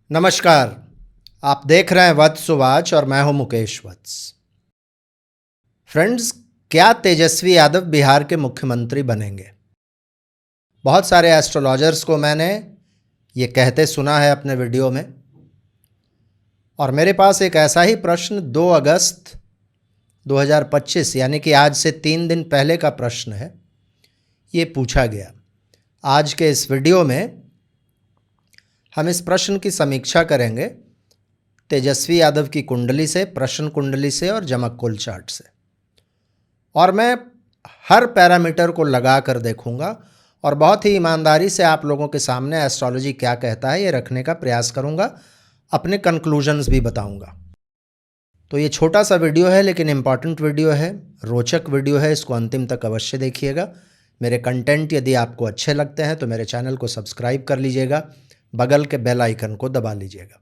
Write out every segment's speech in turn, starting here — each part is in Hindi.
नमस्कार। आप देख रहे हैं वत्स वाच और मैं हूं मुकेश वत्स। फ्रेंड्स, क्या तेजस्वी यादव बिहार के मुख्यमंत्री बनेंगे? बहुत सारे एस्ट्रोलॉजर्स को मैंने ये कहते सुना है अपने वीडियो में, और मेरे पास एक ऐसा ही प्रश्न 2 अगस्त 2025 यानी कि आज से 3 दिन पहले का प्रश्न है, ये पूछा गया। आज के इस वीडियो में हम इस प्रश्न की समीक्षा करेंगे तेजस्वी यादव की कुंडली से, प्रश्न कुंडली से और जमककुल चार्ट से, और मैं हर पैरामीटर को लगा कर देखूंगा और बहुत ही ईमानदारी से आप लोगों के सामने एस्ट्रोलॉजी क्या कहता है ये रखने का प्रयास करूंगा। अपने कंक्लूजन्स भी बताऊंगा। तो ये छोटा सा वीडियो है लेकिन इम्पॉर्टेंट वीडियो है, रोचक वीडियो है, इसको अंतिम तक अवश्य देखिएगा। मेरे कंटेंट यदि आपको अच्छे लगते हैं तो मेरे चैनल को सब्सक्राइब कर लीजिएगा, बगल के बेल आइकन को दबा लीजिएगा।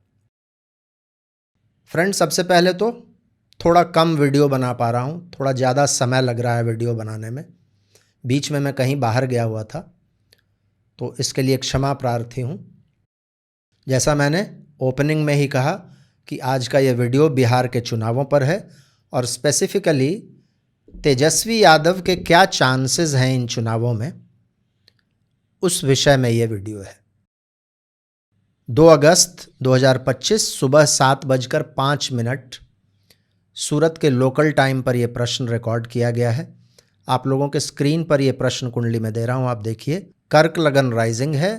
फ्रेंड्स, सबसे पहले तो थोड़ा कम वीडियो बना पा रहा हूँ, थोड़ा ज़्यादा समय लग रहा है वीडियो बनाने में। बीच में मैं कहीं बाहर गया हुआ था, तो इसके लिए क्षमा प्रार्थी हूँ। जैसा मैंने ओपनिंग में ही कहा कि आज का ये वीडियो बिहार के चुनावों पर है और स्पेसिफिकली तेजस्वी यादव के क्या चांसेस हैं इन चुनावों में, उस विषय में ये वीडियो है। 2 अगस्त 2025 सुबह 7:05 सूरत के लोकल टाइम पर यह प्रश्न रिकॉर्ड किया गया है। आप लोगों के स्क्रीन पर यह प्रश्न कुंडली में दे रहा हूं, आप देखिए। कर्क लगन राइजिंग है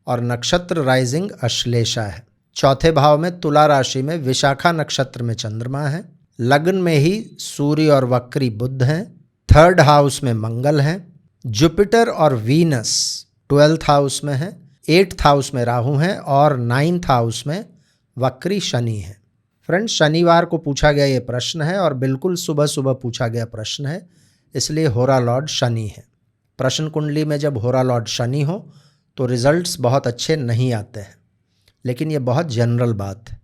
और नक्षत्र राइजिंग अश्लेषा है। चौथे भाव में तुला राशि में विशाखा नक्षत्र में चंद्रमा है। लग्न में ही सूर्य और वक्री बुध हैं। थर्ड हाउस में मंगल हैं। जुपिटर और वीनस 12th हाउस में है। 8th हाउस में राहु हैं और 9th हाउस में वक्री शनि है। फ्रेंड्स, शनिवार को पूछा गया ये प्रश्न है और बिल्कुल सुबह सुबह पूछा गया प्रश्न है, इसलिए होरा लॉर्ड शनि है। प्रश्न कुंडली में जब होरा लॉर्ड शनि हो तो रिजल्ट्स बहुत अच्छे नहीं आते हैं, लेकिन ये बहुत जनरल बात है।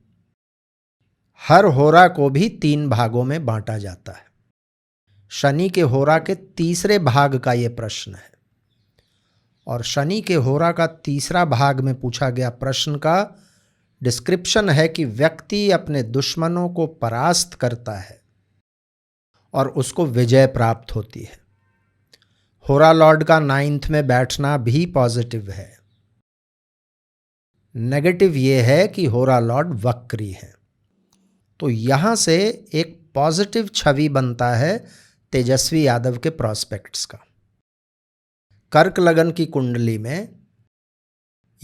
हर होरा को भी 3 भागों में बांटा जाता है। शनि के होरा के तीसरे भाग का ये प्रश्न है, और शनि के होरा का तीसरा भाग में पूछा गया प्रश्न का डिस्क्रिप्शन है कि व्यक्ति अपने दुश्मनों को परास्त करता है और उसको विजय प्राप्त होती है। होरा लॉर्ड का 9th में बैठना भी पॉजिटिव है। नेगेटिव ये है कि होरा लॉर्ड वक्री है। तो यहां से एक पॉजिटिव छवि बनता है तेजस्वी यादव के प्रॉस्पेक्ट्स का। कर्क लगन की कुंडली में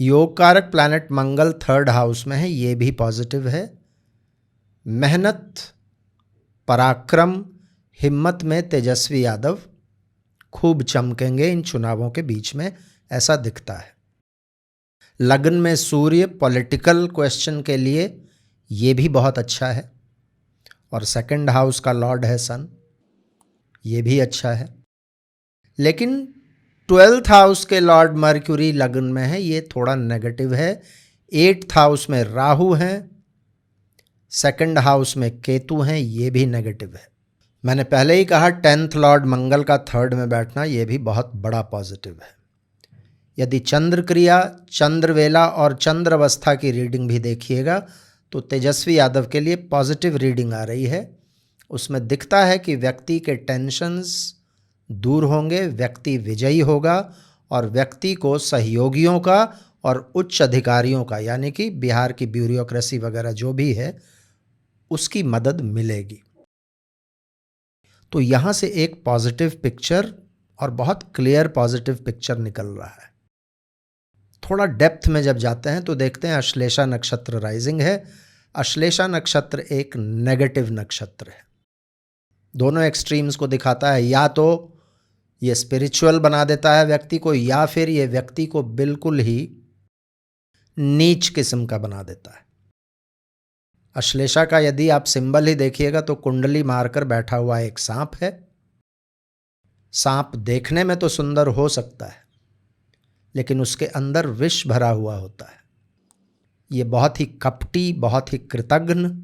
योग कारक प्लैनेट मंगल 3rd हाउस में है, ये भी पॉजिटिव है। मेहनत, पराक्रम, हिम्मत में तेजस्वी यादव खूब चमकेंगे इन चुनावों के बीच में, ऐसा दिखता है। लग्न में सूर्य पॉलिटिकल क्वेश्चन के लिए ये भी बहुत अच्छा है, और 2nd हाउस का लॉर्ड है सन, ये भी अच्छा है। लेकिन 12th हाउस के लॉर्ड मर्क्यूरी लग्न में है, ये थोड़ा नेगेटिव है। 8th हाउस में राहु हैं, 2nd हाउस में केतु हैं, ये भी नेगेटिव है। मैंने पहले ही कहा 10th लॉर्ड मंगल का 3rd में बैठना ये भी बहुत बड़ा पॉजिटिव है। यदि चंद्र क्रिया, चंद्रवेला और चंद्र अवस्था की रीडिंग भी देखिएगा तो तेजस्वी यादव के लिए पॉजिटिव रीडिंग आ रही है। उसमें दिखता है कि व्यक्ति के टेंशन्स दूर होंगे, व्यक्ति विजयी होगा और व्यक्ति को सहयोगियों का और उच्च अधिकारियों का, यानी कि बिहार की ब्यूरोक्रेसी वगैरह जो भी है, उसकी मदद मिलेगी। तो यहां से एक पॉजिटिव पिक्चर और बहुत क्लियर पॉजिटिव पिक्चर निकल रहा है। थोड़ा डेप्थ में जब जाते हैं तो देखते हैं अश्लेषा नक्षत्र राइजिंग है। अश्लेषा नक्षत्र एक नेगेटिव नक्षत्र है। दोनों एक्सट्रीम्स को दिखाता है, या तो ये स्पिरिचुअल बना देता है व्यक्ति को, या फिर ये व्यक्ति को बिल्कुल ही नीच किस्म का बना देता है। अश्लेषा का यदि आप सिंबल ही देखिएगा तो कुंडली मारकर बैठा हुआ एक सांप है। सांप देखने में तो सुंदर हो सकता है, लेकिन उसके अंदर विष भरा हुआ होता है। ये बहुत ही कपटी, बहुत ही कृतघ्न,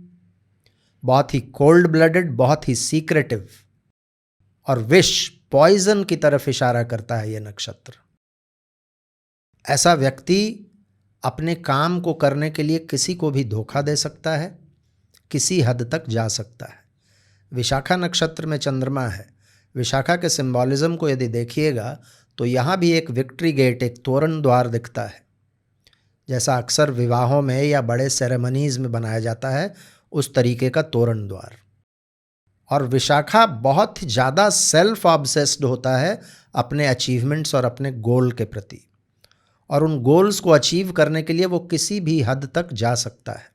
बहुत ही कोल्ड ब्लडेड, बहुत ही सीक्रेटिव और विष, पॉइजन की तरफ इशारा करता है ये नक्षत्र। ऐसा व्यक्ति अपने काम को करने के लिए किसी को भी धोखा दे सकता है, किसी हद तक जा सकता है। विशाखा नक्षत्र में चंद्रमा है। विशाखा के सिंबॉलिज्म को यदि देखिएगा तो यहाँ भी एक विक्ट्री गेट, एक तोरण द्वार दिखता है, जैसा अक्सर विवाहों में या बड़े सेरेमनीज में बनाया जाता है, उस तरीके का तोरण द्वार। और विशाखा बहुत ज़्यादा सेल्फ ऑब्सेस्ड होता है अपने अचीवमेंट्स और अपने गोल के प्रति, और उन गोल्स को अचीव करने के लिए वो किसी भी हद तक जा सकता है।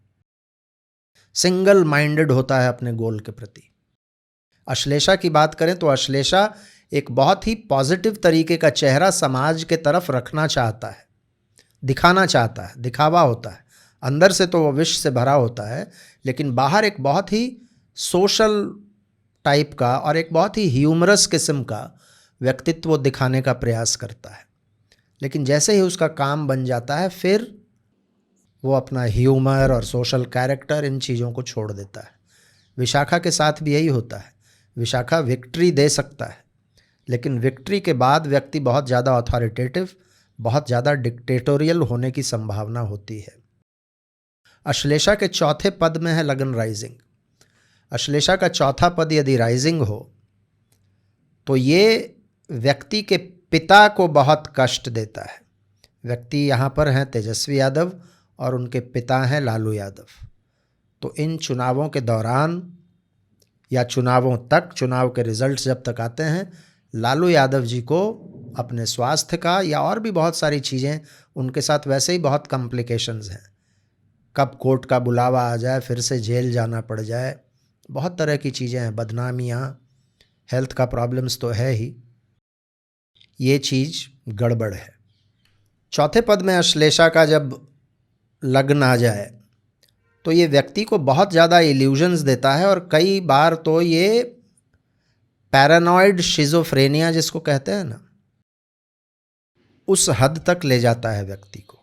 सिंगल माइंडेड होता है अपने गोल के प्रति। अश्लेषा की बात करें तो अश्लेषा एक बहुत ही पॉजिटिव तरीके का चेहरा समाज के तरफ रखना चाहता है, दिखाना चाहता है, दिखावा होता है। अंदर से तो वो विष से भरा होता है, लेकिन बाहर एक बहुत ही सोशल टाइप का और एक बहुत ही ह्यूमरस किस्म का व्यक्तित्व वो दिखाने का प्रयास करता है। लेकिन जैसे ही उसका काम बन जाता है, फिर वो अपना ह्यूमर और सोशल कैरेक्टर, इन चीज़ों को छोड़ देता है। विशाखा के साथ भी यही होता है। विशाखा विक्ट्री दे सकता है, लेकिन विक्ट्री के बाद व्यक्ति बहुत ज़्यादा अथॉरिटेटिव, बहुत ज़्यादा डिक्टेटोरियल होने की संभावना होती है। अश्लेषा के चौथे पद में है लगन राइजिंग। अश्लेषा का चौथा पद यदि राइजिंग हो तो ये व्यक्ति के पिता को बहुत कष्ट देता है। व्यक्ति यहाँ पर हैं तेजस्वी यादव और उनके पिता हैं लालू यादव। तो इन चुनावों के दौरान या चुनावों तक, चुनाव के रिजल्ट्स जब तक आते हैं, लालू यादव जी को अपने स्वास्थ्य का या और भी बहुत सारी चीज़ें, उनके साथ वैसे ही बहुत कॉम्प्लिकेशंस हैं। कब कोर्ट का बुलावा आ जाए, फिर से जेल जाना पड़ जाए, बहुत तरह की चीज़ें हैं, बदनामियाँ, हेल्थ का प्रॉब्लम्स तो है ही। ये चीज़ गड़बड़ है। चौथे पद में अश्लेषा का जब लग्न आ जाए तो ये व्यक्ति को बहुत ज़्यादा इल्यूजन्स देता है, और कई बार तो ये पैरानॉइड शिज़ोफ्रेनिया जिसको कहते हैं ना, उस हद तक ले जाता है व्यक्ति को।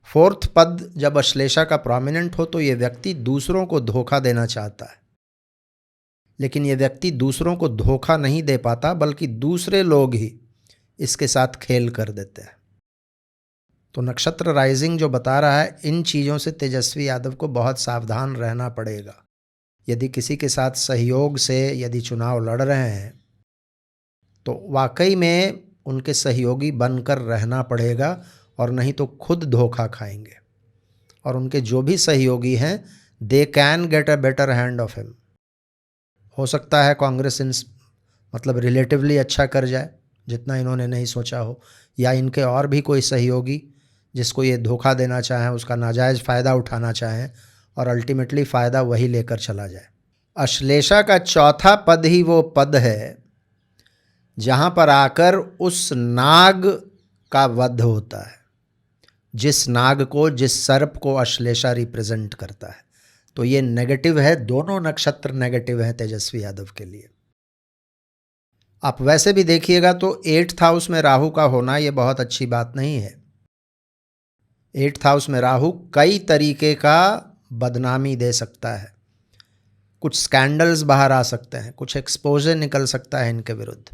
फोर्थ पद जब अश्लेषा का प्रोमिनेंट हो तो ये व्यक्ति दूसरों को धोखा देना चाहता है, लेकिन ये व्यक्ति दूसरों को धोखा नहीं दे पाता, बल्कि दूसरे लोग ही इसके साथ खेल कर देते हैं। तो नक्षत्र राइजिंग जो बता रहा है, इन चीज़ों से तेजस्वी यादव को बहुत सावधान रहना पड़ेगा। यदि किसी के साथ सहयोग से यदि चुनाव लड़ रहे हैं तो वाकई में उनके सहयोगी बनकर रहना पड़ेगा, और नहीं तो खुद धोखा खाएंगे। और उनके जो भी सहयोगी हैं, they can get a better hand of him. हो सकता है कांग्रेस मतलब रिलेटिवली अच्छा कर जाए, जितना इन्होंने नहीं सोचा हो, या इनके और भी कोई सहयोगी जिसको ये धोखा देना चाहें, उसका नाजायज़ फ़ायदा उठाना चाहें, और अल्टीमेटली फ़ायदा वही लेकर चला जाए। अश्लेषा का चौथा पद ही वो पद है जहाँ पर आकर उस नाग का वध होता है, जिस नाग को, जिस सर्प को अश्लेषा रिप्रेजेंट करता है। तो ये नेगेटिव है, दोनों नक्षत्र नेगेटिव हैं तेजस्वी यादव के लिए। आप वैसे भी देखिएगा तो 8th हाउस में राहु का होना ये बहुत अच्छी बात नहीं है। 8th हाउस में राहु कई तरीके का बदनामी दे सकता है, कुछ स्कैंडल्स बाहर आ सकते हैं, कुछ एक्सपोजर निकल सकता है इनके विरुद्ध,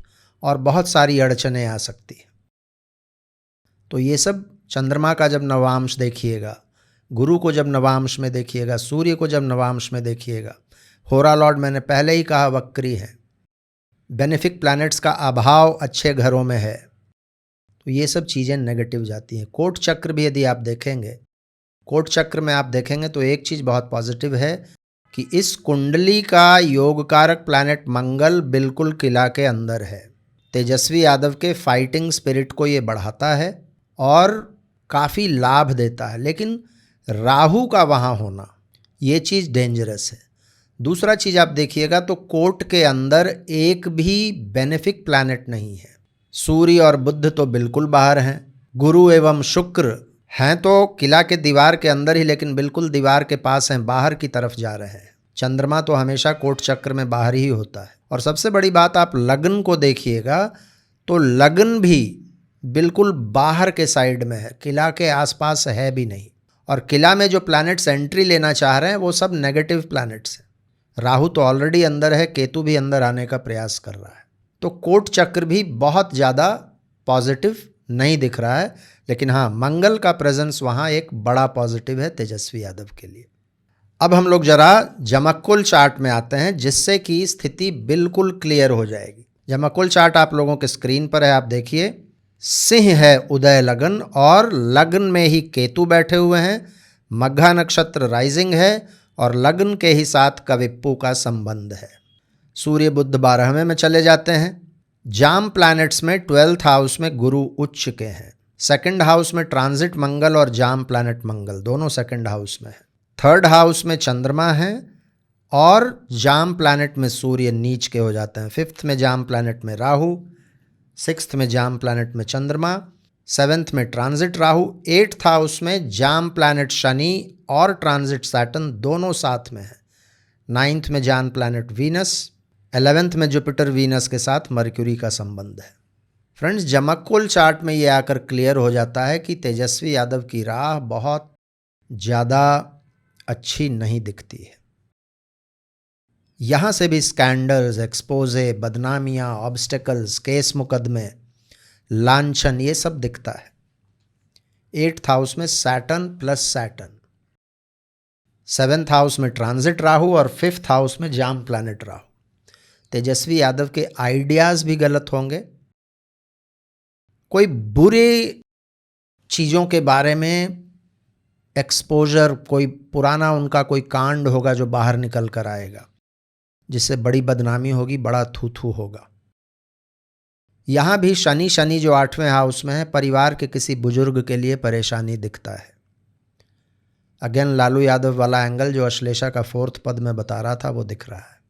और बहुत सारी अड़चनें आ सकती हैं। तो ये सब चंद्रमा का जब नवांश देखिएगा, गुरु को जब नवांश में देखिएगा, सूर्य को जब नवांश में देखिएगा, होरा लॉर्ड मैंने पहले ही कहा वक्री है, बेनिफिक प्लैनेट्स का अभाव अच्छे घरों में है, तो ये सब चीज़ें नेगेटिव जाती हैं। कोट चक्र भी यदि आप देखेंगे, कोट चक्र में आप देखेंगे तो एक चीज़ बहुत पॉजिटिव है कि इस कुंडली का योग कारक प्लैनेट मंगल बिल्कुल किला के अंदर है। तेजस्वी यादव के फाइटिंग स्पिरिट को ये बढ़ाता है और काफ़ी लाभ देता है, लेकिन राहु का वहाँ होना ये चीज़ डेंजरस है। दूसरा चीज़ आप देखिएगा तो कोर्ट के अंदर एक भी बेनिफिक प्लैनेट नहीं है। सूर्य और बुध तो बिल्कुल बाहर हैं, गुरु एवं शुक्र हैं तो किला के दीवार के अंदर ही, लेकिन बिल्कुल दीवार के पास हैं, बाहर की तरफ जा रहे हैं। चंद्रमा तो हमेशा कोट चक्र में बाहर ही होता है। और सबसे बड़ी बात, आप लग्न को देखिएगा तो लग्न भी बिल्कुल बाहर के साइड में है, किला के आसपास है भी नहीं। और किला में जो प्लैनेट्स एंट्री लेना चाह रहे हैं वो सब नेगेटिव प्लैनेट्स हैं। राहु तो ऑलरेडी अंदर है, केतु भी अंदर आने का प्रयास कर रहा है। तो कोट चक्र भी बहुत ज़्यादा पॉजिटिव नहीं दिख रहा है, लेकिन हाँ, मंगल का प्रेजेंस वहाँ एक बड़ा पॉजिटिव है तेजस्वी यादव के लिए। अब हम लोग जरा जमक्कुल चार्ट में आते हैं, जिससे कि स्थिति बिल्कुल क्लियर हो जाएगी। जमक्कुल चार्ट आप लोगों के स्क्रीन पर है, आप देखिए। सिंह है उदय लगन और लगन में ही केतु बैठे हुए हैं। मघा नक्षत्र राइजिंग है और लगन के ही साथ कविप्पू का संबंध है। सूर्य बुध 12वें में चले जाते हैं। जाम प्लैनेट्स में 12th हाउस में गुरु उच्च के हैं। सेकंड हाउस में ट्रांजिट मंगल और जाम प्लैनेट मंगल दोनों सेकंड हाउस में है। थर्ड हाउस में चंद्रमा है और जाम प्लैनेट में सूर्य नीच के हो जाते हैं। फिफ्थ में जाम प्लैनेट में राहु, सिक्स्थ में जाम प्लैनेट में चंद्रमा, सेवेंथ में ट्रांजिट राहु, एट्थ हाउस में जाम प्लैनेट शनि और ट्रांजिट सैटर्न दोनों साथ में है। नाइन्थ में जाम प्लैनेट वीनस, 11th में जुपिटर वीनस के साथ मर्क्यूरी का संबंध है। फ्रेंड्स, जमक्कुल चार्ट में ये आकर क्लियर हो जाता है कि तेजस्वी यादव की राह बहुत ज़्यादा अच्छी नहीं दिखती है। यहाँ से भी स्कैंडल्स, एक्सपोजे, बदनामियाँ, ऑब्स्टेकल्स, केस मुकदमे, लांछन, ये सब दिखता है। 8th हाउस में Saturn plus Saturn, 7th house में ट्रांजिट राहु और 5th हाउस में जाम प्लैनेट राहु। तेजस्वी यादव के आइडियाज़ भी गलत होंगे। कोई बुरे चीज़ों के बारे में एक्सपोजर, कोई पुराना उनका कोई कांड होगा जो बाहर निकल कर आएगा, जिससे बड़ी बदनामी होगी, बड़ा थू होगा। यहाँ भी शनि जो 8वें हाउस में है, परिवार के किसी बुजुर्ग के लिए परेशानी दिखता है। अगेन लालू यादव वाला एंगल जो अश्लेषा का 4th पद में बता रहा था वो दिख रहा है।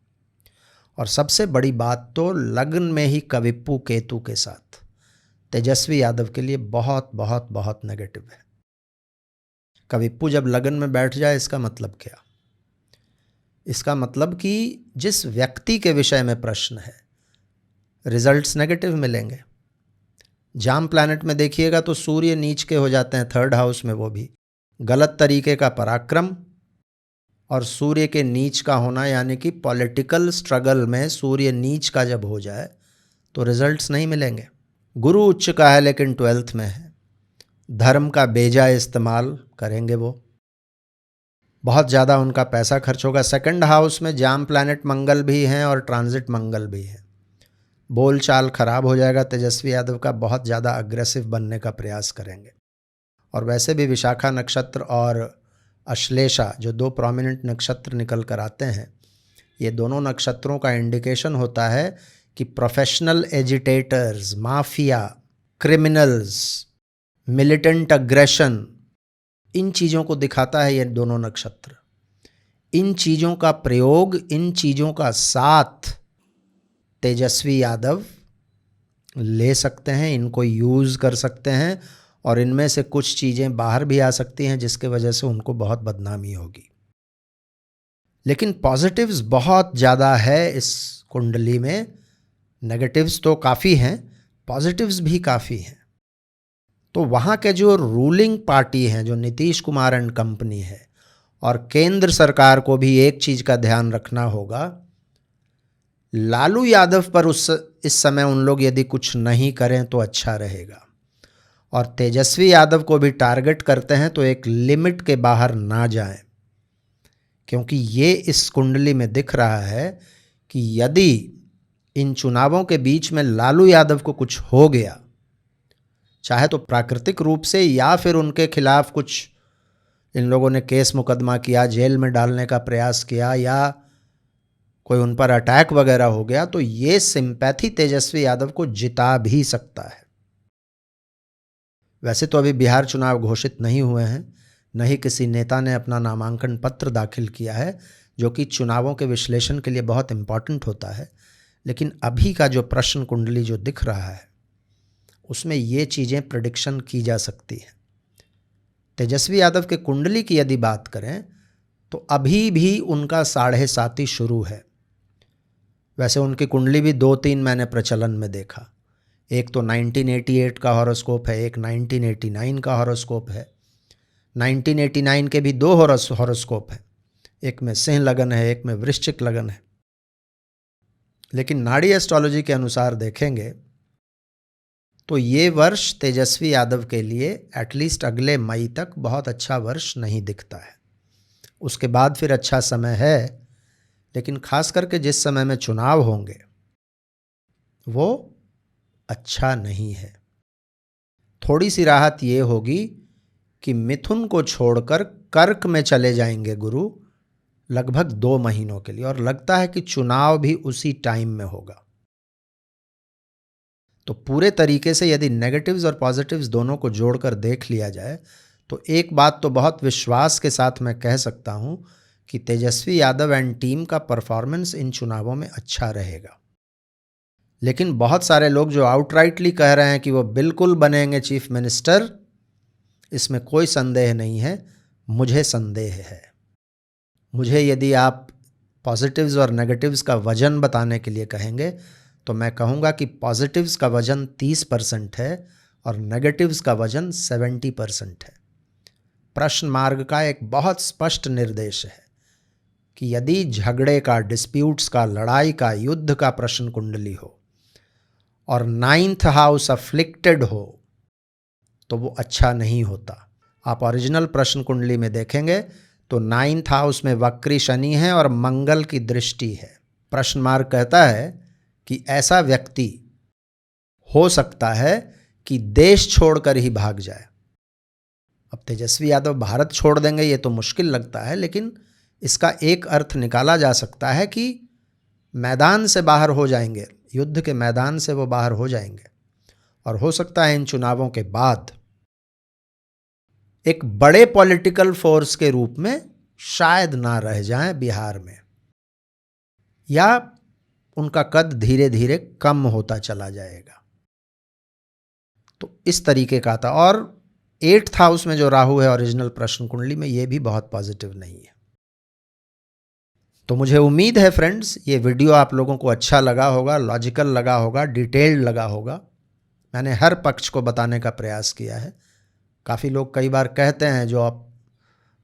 और सबसे बड़ी बात तो लगन में ही कविप्पू केतु के साथ तेजस्वी यादव के लिए बहुत बहुत बहुत नेगेटिव है। कविप्पू जब लगन में बैठ जाए, इसका मतलब क्या? इसका मतलब कि जिस व्यक्ति के विषय में प्रश्न है, रिजल्ट्स नेगेटिव मिलेंगे। जाम प्लैनेट में देखिएगा तो सूर्य नीच के हो जाते हैं 3rd हाउस में, वो भी गलत तरीके का पराक्रम, और सूर्य के नीच का होना यानी कि पॉलिटिकल स्ट्रगल में सूर्य नीच का जब हो जाए तो रिजल्ट्स नहीं मिलेंगे। गुरु उच्च का है लेकिन 12th में है। धर्म का बेजा इस्तेमाल करेंगे, वो बहुत ज़्यादा उनका पैसा खर्च होगा। 2nd हाउस में जाम प्लैनेट मंगल भी हैं और ट्रांजिट मंगल भी है। बोल चाल खराब हो जाएगा तेजस्वी यादव का, बहुत ज़्यादा अग्रेसिव बनने का प्रयास करेंगे। और वैसे भी विशाखा नक्षत्र और अश्लेषा जो 2 प्रोमिनेंट नक्षत्र निकल कर आते हैं, ये दोनों नक्षत्रों का इंडिकेशन होता है कि professional agitators, mafia, criminals, militant aggression, इन चीज़ों को दिखाता है ये दोनों नक्षत्र। इन चीज़ों का प्रयोग, इन चीज़ों का साथ तेजस्वी यादव ले सकते हैं, इनको यूज़ कर सकते हैं और इनमें से कुछ चीज़ें बाहर भी आ सकती हैं जिसके वजह से उनको बहुत बदनामी होगी। लेकिन पॉजिटिव्स बहुत ज़्यादा है इस कुंडली में। नेगेटिव्स तो काफ़ी हैं, पॉजिटिव्स भी काफ़ी हैं। तो वहाँ के जो रूलिंग पार्टी हैं, जो नीतीश कुमार एंड कंपनी है, और केंद्र सरकार को भी एक चीज़ का ध्यान रखना होगा, लालू यादव पर इस समय उन लोग यदि कुछ नहीं करें तो अच्छा रहेगा। और तेजस्वी यादव को भी टारगेट करते हैं तो एक लिमिट के बाहर ना जाएं, क्योंकि ये इस कुंडली में दिख रहा है कि यदि इन चुनावों के बीच में लालू यादव को कुछ हो गया, चाहे तो प्राकृतिक रूप से या फिर उनके खिलाफ कुछ इन लोगों ने केस मुकदमा किया, जेल में डालने का प्रयास किया, या कोई उन पर अटैक वगैरह हो गया, तो ये सिंपैथी तेजस्वी यादव को जिता भी सकता है। वैसे तो अभी बिहार चुनाव घोषित नहीं हुए हैं, न ही किसी नेता ने अपना नामांकन पत्र दाखिल किया है, जो कि चुनावों के विश्लेषण के लिए बहुत इम्पॉर्टेंट होता है। लेकिन अभी का जो प्रश्न कुंडली जो दिख रहा है, उसमें ये चीज़ें प्रेडिक्शन की जा सकती है। तेजस्वी यादव के कुंडली की यदि बात करें तो अभी भी उनका 7.5 शुरू है। वैसे उनकी कुंडली भी 2-3 मैंने प्रचलन में देखा। एक तो 1988 का हॉरोस्कोप है, एक 1989 का हॉरोस्कोप है। 1989 के भी 2 हॉरोस्कोप हैं, एक में सिंह लगन है, एक में वृश्चिक लगन है। लेकिन नाड़ी एस्ट्रोलॉजी के अनुसार देखेंगे तो ये वर्ष तेजस्वी यादव के लिए एटलीस्ट अगले मई तक बहुत अच्छा वर्ष नहीं दिखता है। उसके बाद फिर अच्छा समय है, लेकिन खास करके जिस समय में चुनाव होंगे वो अच्छा नहीं है। थोड़ी सी राहत ये होगी कि मिथुन को छोड़कर कर्क में चले जाएंगे गुरु लगभग 2 महीनों के लिए, और लगता है कि चुनाव भी उसी टाइम में होगा। तो पूरे तरीके से यदि नेगेटिव्स और पॉजिटिव्स दोनों को जोड़कर देख लिया जाए तो एक बात तो बहुत विश्वास के साथ मैं कह सकता हूं कि तेजस्वी यादव एंड टीम का परफॉर्मेंस इन चुनावों में अच्छा रहेगा। लेकिन बहुत सारे लोग जो आउटराइटली कह रहे हैं कि वो बिल्कुल बनेंगे चीफ मिनिस्टर, इसमें कोई संदेह नहीं है। मुझे संदेह है। मुझे यदि आप पॉजिटिव्स और नेगेटिव्स का वजन बताने के लिए कहेंगे तो मैं कहूँगा कि पॉजिटिव्स का वजन 30% है और नेगेटिव्स का वजन 70% है। प्रश्न मार्ग का एक बहुत स्पष्ट निर्देश है कि यदि झगड़े का, डिस्प्यूट्स का, लड़ाई का, युद्ध का प्रश्न कुंडली हो और 9th हाउस अफ्लिक्टेड हो तो वो अच्छा नहीं होता। आप ओरिजिनल प्रश्न कुंडली में देखेंगे तो 9th हाउस में वक्री शनि है और मंगल की दृष्टि है। प्रश्न मार्ग कहता है कि ऐसा व्यक्ति हो सकता है कि देश छोड़कर ही भाग जाए। अब तेजस्वी यादव भारत छोड़ देंगे ये तो मुश्किल लगता है, लेकिन इसका एक अर्थ निकाला जा सकता है कि मैदान से बाहर हो जाएंगे, युद्ध के मैदान से वो बाहर हो जाएंगे, और हो सकता है इन चुनावों के बाद एक बड़े पॉलिटिकल फोर्स के रूप में शायद ना रह जाएं बिहार में, या उनका कद धीरे धीरे कम होता चला जाएगा। तो इस तरीके का था। और 8th हाउस में जो राहु है ओरिजिनल प्रश्न कुंडली में, ये भी बहुत पॉजिटिव नहीं है। तो मुझे उम्मीद है फ्रेंड्स ये वीडियो आप लोगों को अच्छा लगा होगा, लॉजिकल लगा होगा, डिटेल्ड लगा होगा। मैंने हर पक्ष को बताने का प्रयास किया है। काफ़ी लोग कई बार कहते हैं, जो आप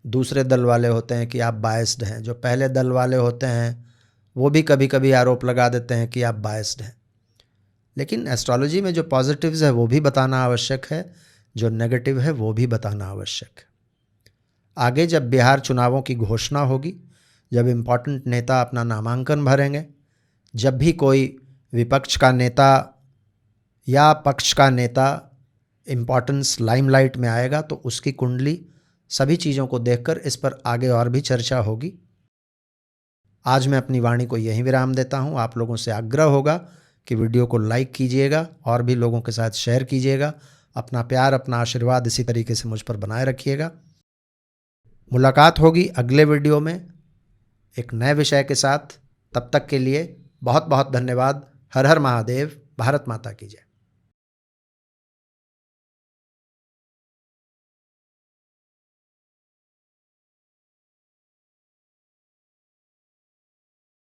दूसरे दल वाले होते हैं, कि आप बायस्ड हैं। जो पहले दल वाले होते हैं वो भी कभी कभी आरोप लगा देते हैं कि आप बायस्ड हैं। लेकिन एस्ट्रोलॉजी में जो पॉजिटिव्स है वो भी बताना आवश्यक है, जो नेगेटिव है वो भी बताना आवश्यक है। आगे जब बिहार चुनावों की घोषणा होगी, जब इम्पॉर्टेंट नेता अपना नामांकन भरेंगे, जब भी कोई विपक्ष का नेता या पक्ष का नेता इम्पॉर्टेंस लाइमलाइट में आएगा, तो उसकी कुंडली, सभी चीज़ों को देखकर इस पर आगे और भी चर्चा होगी। आज मैं अपनी वाणी को यहीं विराम देता हूँ। आप लोगों से आग्रह होगा कि वीडियो को लाइक कीजिएगा और भी लोगों के साथ शेयर कीजिएगा। अपना प्यार, अपना आशीर्वाद इसी तरीके से मुझ पर बनाए रखिएगा। मुलाकात होगी अगले वीडियो में एक नए विषय के साथ। तब तक के लिए बहुत बहुत धन्यवाद। हर हर महादेव। भारत माता की जय।